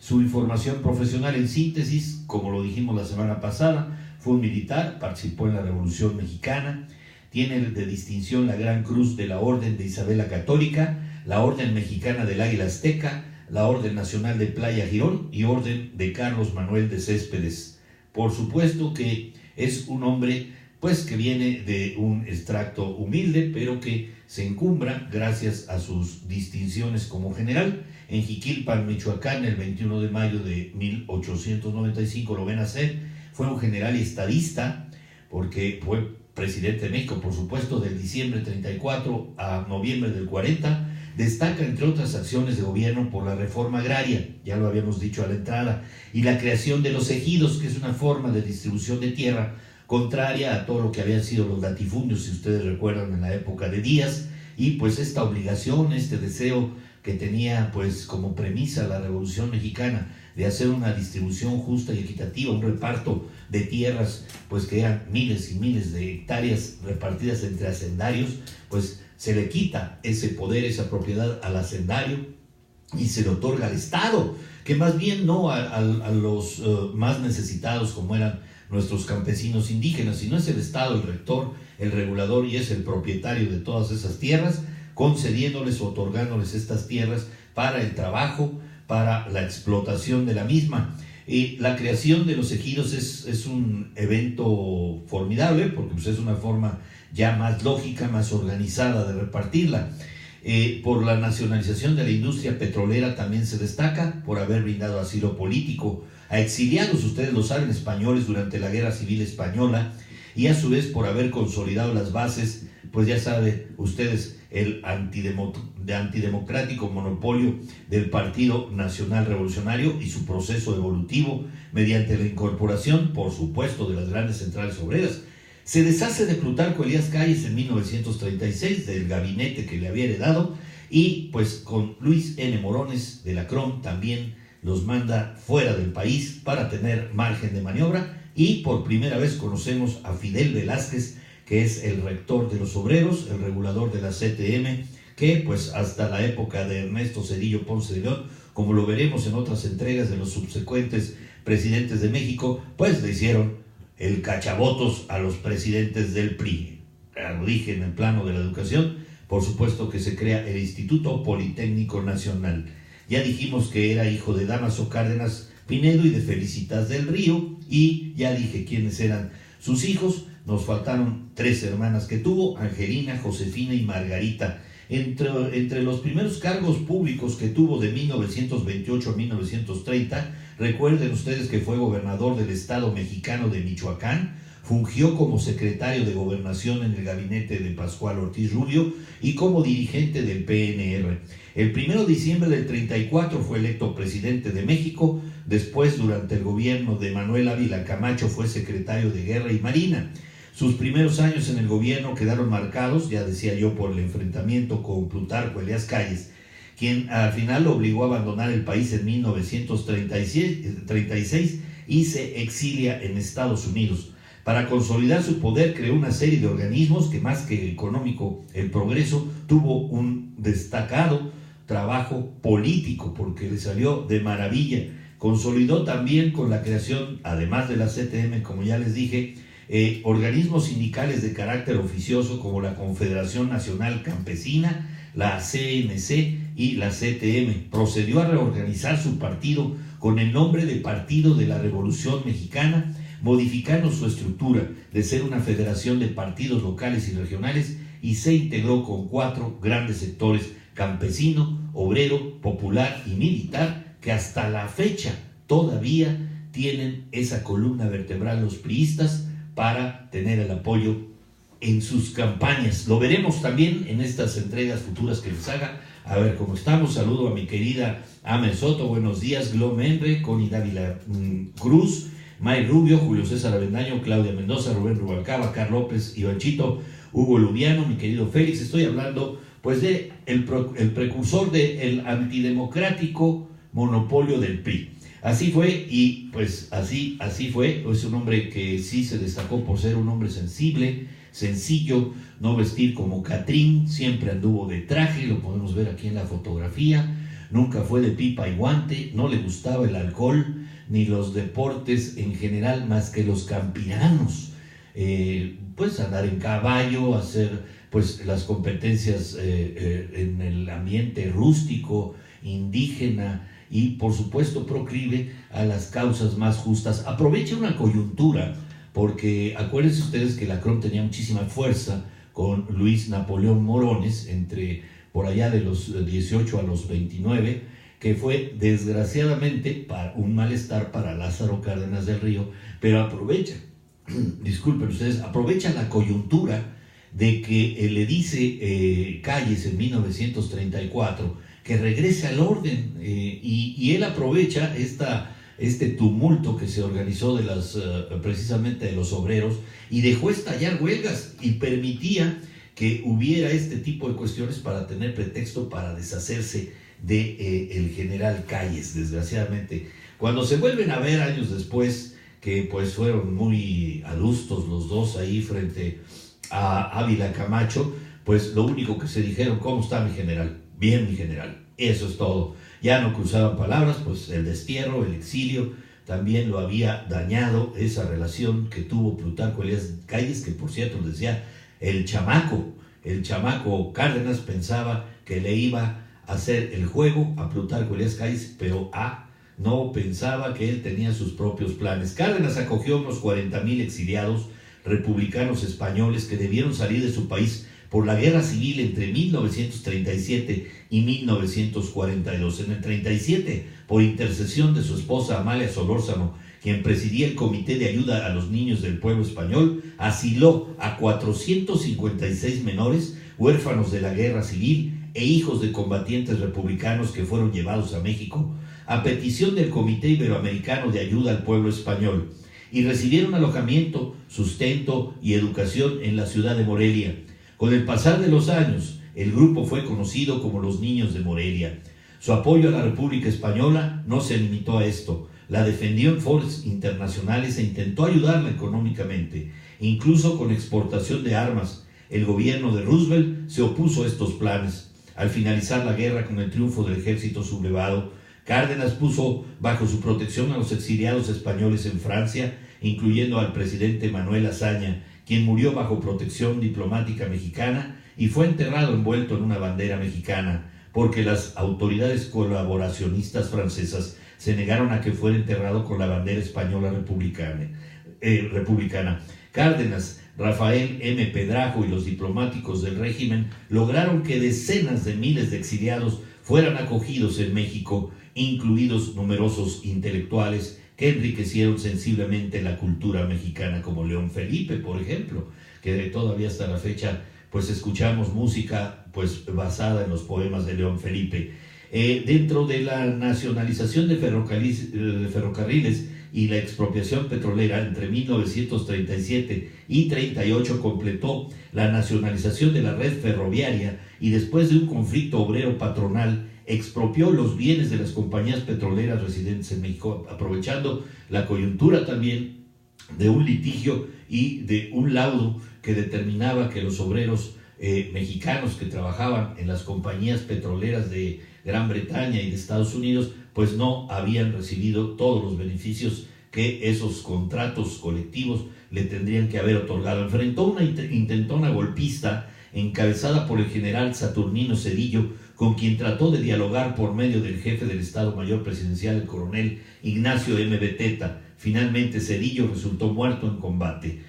Su información profesional en síntesis, como lo dijimos la semana pasada, fue un militar, participó en la Revolución Mexicana, tiene de distinción la Gran Cruz de la Orden de Isabel la Católica, la Orden Mexicana del Águila Azteca, la Orden Nacional de Playa Girón y Orden de Carlos Manuel de Céspedes. Por supuesto que es un hombre pues que viene de un extracto humilde, pero que se encumbra gracias a sus distinciones como general. En Jiquilpan, Michoacán, el 21 de mayo de 1895 lo ven nacer. Fue un general y estadista, porque fue presidente de México, por supuesto, del diciembre 34 a noviembre del 40. Destaca, entre otras acciones de gobierno, por la reforma agraria, ya lo habíamos dicho a la entrada, y la creación de los ejidos, que es una forma de distribución de tierra contraria a todo lo que habían sido los latifundios, si ustedes recuerdan, en la época de Díaz, y pues esta obligación, este deseo que tenía pues como premisa la Revolución Mexicana de hacer una distribución justa y equitativa, un reparto de tierras pues que eran miles y miles de hectáreas repartidas entre hacendarios, pues se le quita ese poder, esa propiedad al hacendario y se le otorga al Estado, que más bien no a los más necesitados como eran nuestros campesinos indígenas, sino es el Estado el rector, el regulador y es el propietario de todas esas tierras, concediéndoles o otorgándoles estas tierras para el trabajo, para la explotación de la misma. Y la creación de los ejidos es un evento formidable, porque pues, es una forma ya más lógica, más organizada de repartirla. Por la nacionalización de la industria petrolera también se destaca, por haber brindado asilo político a exiliados, ustedes lo saben, españoles durante la Guerra Civil Española, y a su vez por haber consolidado las bases, pues ya saben ustedes, el antidemocrático monopolio del Partido Nacional Revolucionario y su proceso evolutivo mediante la incorporación, por supuesto, de las grandes centrales obreras. Se deshace de Plutarco Elías Calles en 1936, del gabinete que le había heredado, y pues con Luis N. Morones de la CROM también los manda fuera del país para tener margen de maniobra, y por primera vez conocemos a Fidel Velázquez, que es el rector de los obreros, el regulador de la CTM, que pues hasta la época de Ernesto Zedillo Ponce de León, como lo veremos en otras entregas de los subsecuentes presidentes de México, pues le hicieron el cachabotos a los presidentes del PRI. Lo dije en el plano de la educación, por supuesto que se crea el Instituto Politécnico Nacional. Ya dijimos que era hijo de Dámaso Cárdenas Pinedo y de Felicitas del Río, y ya dije quiénes eran sus hijos. Nos faltaron 3 hermanas que tuvo, Angelina, Josefina y Margarita. Entre los primeros cargos públicos que tuvo de 1928 a 1930, recuerden ustedes que fue gobernador del estado mexicano de Michoacán, fungió como secretario de Gobernación en el gabinete de Pascual Ortiz Rubio y como dirigente del PNR. El 1 de diciembre del 34 fue electo presidente de México. Después, durante el gobierno de Manuel Ávila Camacho, fue secretario de Guerra y Marina. Sus primeros años en el gobierno quedaron marcados, ya decía yo, por el enfrentamiento con Plutarco Elías Calles, quien al final lo obligó a abandonar el país en 1936 y se exilia en Estados Unidos. Para consolidar su poder creó una serie de organismos que, más que económico, el progreso, tuvo un destacado trabajo político porque le salió de maravilla. Consolidó también con la creación, además de la CTM, como ya les dije, organismos sindicales de carácter oficioso como la Confederación Nacional Campesina, la CNC y la CTM. Procedió a reorganizar su partido con el nombre de Partido de la Revolución Mexicana, modificando su estructura de ser una federación de partidos locales y regionales, y se integró con 4 grandes sectores: campesino, obrero, popular y militar, que hasta la fecha todavía tienen esa columna vertebral los priistas para tener el apoyo en sus campañas. Lo veremos también en estas entregas futuras que les haga. A ver cómo estamos. Saludo a mi querida Amer Soto, buenos días, Glo Menre, Connie Dávila Cruz, May Rubio, Julio César Avendaño, Claudia Mendoza, Rubén Rubalcaba, Carl López, Ivanchito, Hugo Lubiano, mi querido Félix. Estoy hablando pues de el precursor del antidemocrático monopolio del PRI. Así fue, y pues así fue. Es un hombre que sí se destacó por ser un hombre sensible, sencillo, no vestir como Catrín, siempre anduvo de traje, lo podemos ver aquí en la fotografía. nunca fue de pipa y guante, no le gustaba el alcohol ni los deportes en general más que los campiranos. Pues andar en caballo, hacer pues las competencias en el ambiente rústico, indígena y por supuesto proclive a las causas más justas. Aprovecha una coyuntura, porque acuérdense ustedes que Lacron tenía muchísima fuerza con Luis Napoleón Morones entre por allá de los 18 a los 29, que fue desgraciadamente un malestar para Lázaro Cárdenas del Río, pero aprovecha, disculpen ustedes, aprovecha la coyuntura de que le dice Calles en 1934 que regrese al orden, y él aprovecha este tumulto que se organizó precisamente de los obreros, y dejó estallar huelgas y permitía que hubiera este tipo de cuestiones para tener pretexto para deshacerse de el general Calles, desgraciadamente. Cuando se vuelven a ver años después, que pues fueron muy adustos los dos ahí frente a Ávila Camacho, pues lo único que se dijeron: ¿cómo está mi general? Bien, mi general. Eso es todo. Ya no cruzaban palabras, pues el destierro, el exilio, también lo había dañado esa relación que tuvo Plutarco Elías Calles, que por cierto decía el chamaco Cárdenas pensaba que le iba a hacer el juego a Plutarco Elías Calles, pero no pensaba que él tenía sus propios planes. Cárdenas acogió unos 40,000 exiliados republicanos españoles que debieron salir de su país por la guerra civil entre 1937 y 1942. En el 37, por intercesión de su esposa Amalia Solórzano, quien presidía el Comité de Ayuda a los Niños del Pueblo Español, asiló a 456 menores, huérfanos de la guerra civil e hijos de combatientes republicanos que fueron llevados a México a petición del Comité Iberoamericano de Ayuda al Pueblo Español, y recibieron alojamiento, sustento y educación en la ciudad de Morelia. Con el pasar de los años, el grupo fue conocido como los Niños de Morelia. Su apoyo a la República Española no se limitó a esto. La defendió en foros internacionales e intentó ayudarla económicamente, incluso con exportación de armas. El gobierno de Roosevelt se opuso a estos planes. Al finalizar la guerra con el triunfo del ejército sublevado, Cárdenas puso bajo su protección a los exiliados españoles en Francia, incluyendo al presidente Manuel Azaña, quien murió bajo protección diplomática mexicana y fue enterrado envuelto en una bandera mexicana, porque las autoridades colaboracionistas francesas se negaron a que fuera enterrado con la bandera española republicana. Cárdenas, Rafael M. Pedrajo y los diplomáticos del régimen lograron que decenas de miles de exiliados fueran acogidos en México, incluidos numerosos intelectuales que enriquecieron sensiblemente la cultura mexicana, como León Felipe, por ejemplo, que todavía hasta la fecha pues escuchamos música pues basada en los poemas de León Felipe. Dentro de la nacionalización de ferrocarriles y la expropiación petrolera entre 1937 y 38 completó la nacionalización de la red ferroviaria, y después de un conflicto obrero patronal expropió los bienes de las compañías petroleras residentes en México, aprovechando la coyuntura también de un litigio y de un laudo que determinaba que los obreros mexicanos que trabajaban en las compañías petroleras de Gran Bretaña y de Estados Unidos pues no habían recibido todos los beneficios que esos contratos colectivos le tendrían que haber otorgado. Enfrentó una intentona golpista encabezada por el general Saturnino Cedillo, con quien trató de dialogar por medio del jefe del Estado Mayor Presidencial, el coronel Ignacio M. Beteta. Finalmente Cedillo resultó muerto en combate.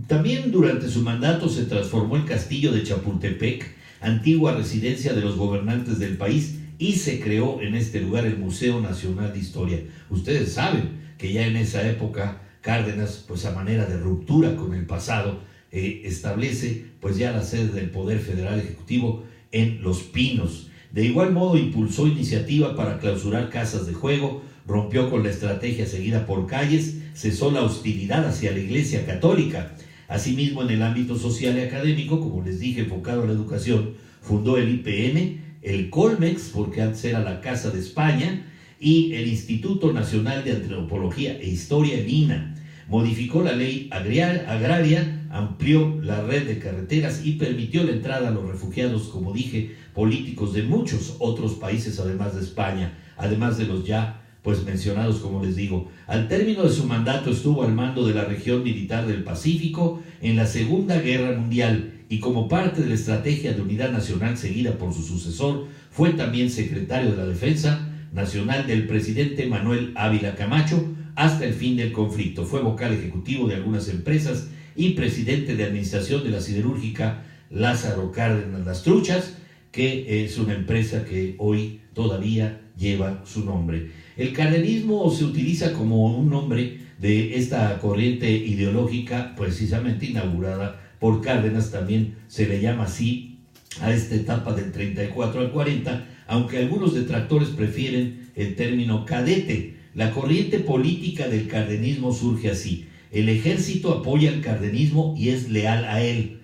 También durante su mandato se transformó el castillo de Chapultepec, antigua residencia de los gobernantes del país, y se creó en este lugar el Museo Nacional de Historia. Ustedes saben que ya en esa época Cárdenas, pues a manera de ruptura con el pasado, establece pues ya la sede del Poder Federal Ejecutivo en Los Pinos. De igual modo impulsó iniciativa para clausurar casas de juego, rompió con la estrategia seguida por Calles, cesó la hostilidad hacia la Iglesia Católica. Asimismo, en el ámbito social y académico, como les dije, enfocado a la educación, fundó el IPN, el Colmex, porque antes era la Casa de España, y el Instituto Nacional de Antropología e Historia, el INA. Modificó la ley agraria amplió la red de carreteras y permitió la entrada a los refugiados, como dije, políticos de muchos otros países, además de España, además de los ya mencionados, como les digo. Al término de su mandato estuvo al mando de la región militar del Pacífico en la Segunda Guerra Mundial y como parte de la estrategia de unidad nacional seguida por su sucesor, fue también secretario de la Defensa Nacional del presidente Manuel Ávila Camacho hasta el fin del conflicto. Fue vocal ejecutivo de algunas empresas y presidente de administración de la siderúrgica Lázaro Cárdenas Las Truchas, que es una empresa que hoy todavía lleva su nombre. El cardenismo se utiliza como un nombre de esta corriente ideológica precisamente inaugurada por Cárdenas. También se le llama así a esta etapa del 34 al 40, aunque algunos detractores prefieren el término cadete. La corriente política del cardenismo surge así: el ejército apoya al cardenismo y es leal a él,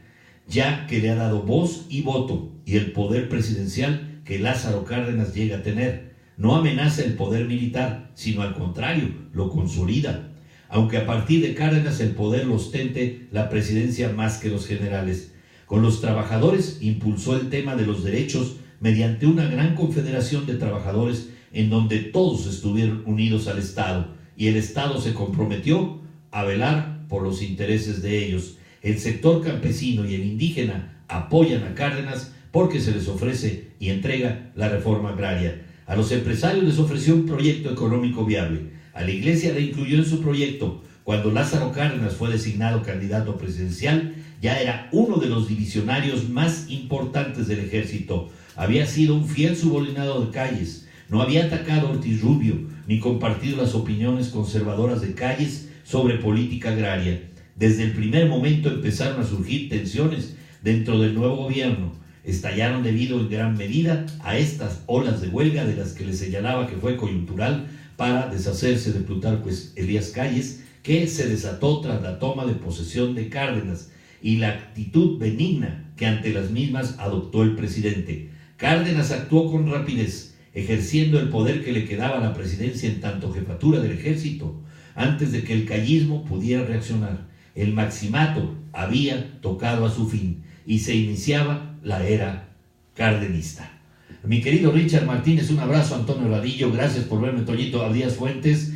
ya que le ha dado voz y voto y el poder presidencial que Lázaro Cárdenas llega a tener. No amenaza el poder militar, sino al contrario, lo consolida, aunque a partir de Cárdenas el poder lo ostente la presidencia más que los generales. Con los trabajadores impulsó el tema de los derechos mediante una gran confederación de trabajadores en donde todos estuvieron unidos al Estado y el Estado se comprometió a velar por los intereses de ellos. El sector campesino y el indígena apoyan a Cárdenas porque se les ofrece y entrega la reforma agraria. A los empresarios les ofreció un proyecto económico viable. A la iglesia la incluyó en su proyecto. Cuando Lázaro Cárdenas fue designado candidato presidencial, ya era uno de los divisionarios más importantes del ejército. Había sido un fiel subordinado de Calles. No había atacado a Ortiz Rubio, ni compartido las opiniones conservadoras de Calles sobre política agraria. Desde el primer momento empezaron a surgir tensiones dentro del nuevo gobierno. Estallaron debido en gran medida a estas olas de huelga de las que le señalaba que fue coyuntural para deshacerse de Plutarco Elías Calles, que se desató tras la toma de posesión de Cárdenas y la actitud benigna que ante las mismas adoptó el presidente. Cárdenas actuó con rapidez, ejerciendo el poder que le quedaba a la presidencia en tanto jefatura del ejército, antes de que el callismo pudiera reaccionar. El maximato había tocado a su fin y se iniciaba la era cardenista. Mi querido Richard Martínez, un abrazo. Antonio Radillo, gracias por verme. Toñito Abdías Fuentes,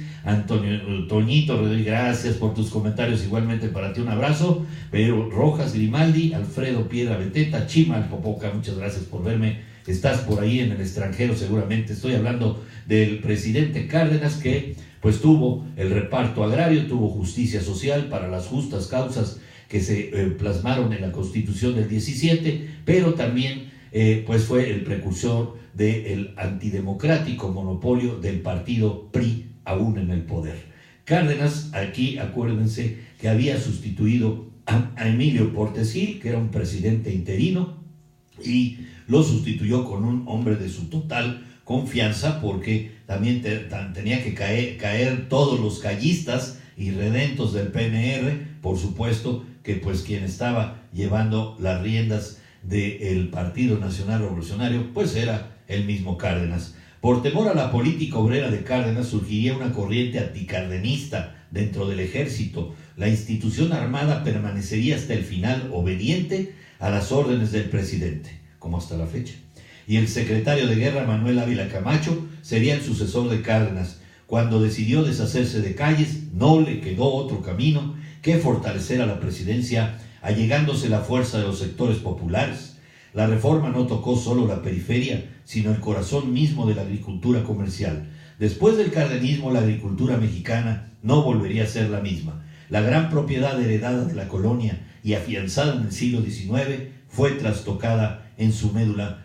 Toñito, gracias por tus comentarios, igualmente para ti un abrazo. Pedro Rojas Grimaldi, Alfredo Piedra Beteta, Chima Popoca, muchas gracias por verme. Estás por ahí en el extranjero seguramente. Estoy hablando del presidente Cárdenas, que tuvo el reparto agrario, tuvo justicia social para las justas causas que se plasmaron en la Constitución del 17, pero también fue el precursor del antidemocrático monopolio del partido PRI aún en el poder. Cárdenas, aquí acuérdense que había sustituido a Emilio Portes Gil, que era un presidente interino, y lo sustituyó con un hombre de su total confianza, porque también tenía que caer todos los callistas y redentos del PNR, por supuesto que quien estaba llevando las riendas del Partido Nacional Revolucionario era el mismo Cárdenas. Por temor a la política obrera de Cárdenas surgiría una corriente anticardenista dentro del ejército. La institución armada permanecería hasta el final obediente a las órdenes del presidente, como hasta la fecha. Y el secretario de Guerra, Manuel Ávila Camacho, sería el sucesor de Cárdenas. Cuando decidió deshacerse de Calles, no le quedó otro camino que fortalecer a la presidencia, allegándose la fuerza de los sectores populares. La reforma no tocó solo la periferia, sino el corazón mismo de la agricultura comercial. Después del cardenismo, la agricultura mexicana no volvería a ser la misma. La gran propiedad heredada de la colonia y afianzada en el siglo XIX fue trastocada en su médula